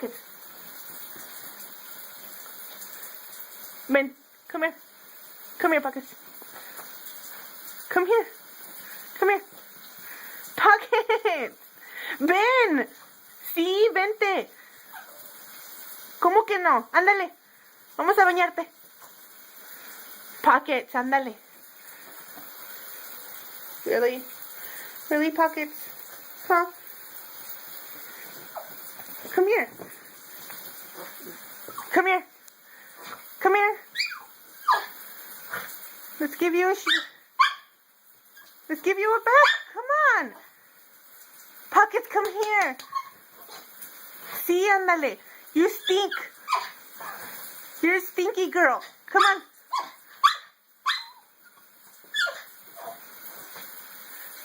Pockets. Ben, come here. Come here, Pockets. Come here. Come here. Pockets. Ven. Sí, vente. ¿Cómo que no? Ándale. Vamos a bañarte. Pockets, ándale. Really? Really, Pockets? Huh? Come here. Come here. Come here. Let's give you a Let's give you a bath. Come on. Pockets, come here. Sí, ándale. You stink. You're a stinky girl. Come on.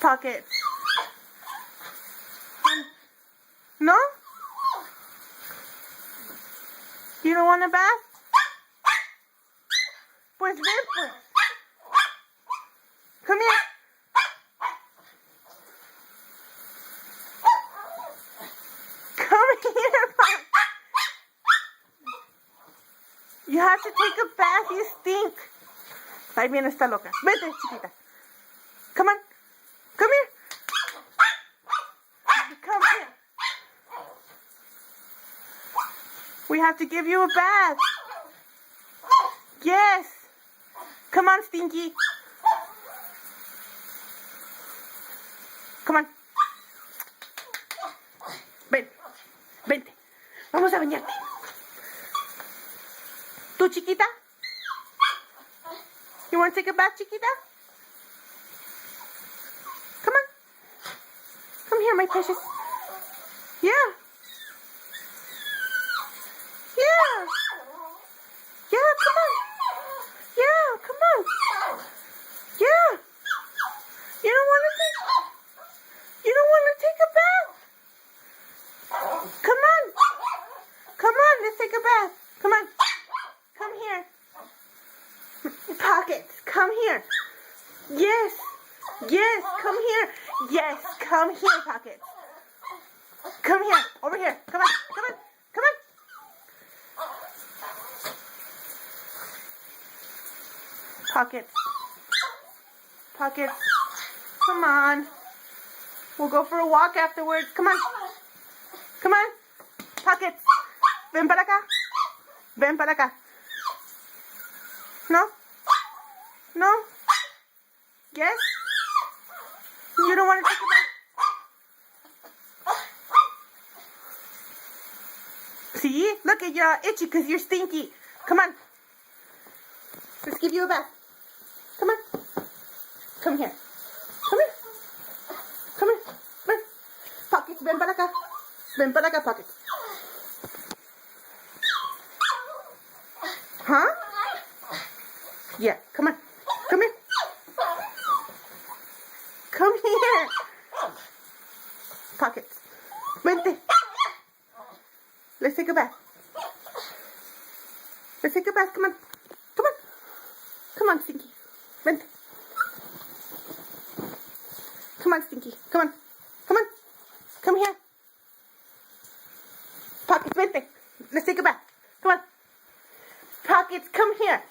Pockets. No? You don't want a bath? Pues ven, pues. Come here. Come here, Pockets. You have to take a bath, you stink. Ahí viene esta loca. Vete, chiquita. Come on. Come here. Come here. We have to give you a bath. Yes. Come on, Stinky. Come on. Ven. Vente. Vamos a bañarte. ¿Tú, chiquita? You want to take a bath, chiquita? Come on. Come here, my precious. Yeah. Yeah. Yeah, come on. Yeah, come on. Yeah. You don't want to take a bath? Come on. Come on, let's take a bath. Come on. Come here. Pockets, come here. Yes. Yes, come here. Yes, come here, Pockets. Come here. Over here. Come on. Come on. Come on. Pockets. Pockets. Come on. We'll go for a walk afterwards. Come on. Come on. Pockets. Ven para acá. Ven para acá. No? No? Yes? You don't want to take a bath? See? Look at you're all itchy because you're stinky. Come on. Let's give you a bath. Come on. Come here. Come here. Come here. Ven. Pockets, ven para acá. Ven para acá, Pockets. Huh? Yeah, come on. Come here. Come here. Pockets. Vente. Let's take a bath. Let's take a bath. Come on. Come on. Come on, Stinky. Vente. Come on, Stinky. Come on. Come on. Come here. Pockets, vente. Let's take a bath. Come on. Pockets, come here.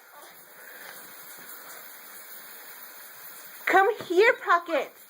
Come here, Pockets.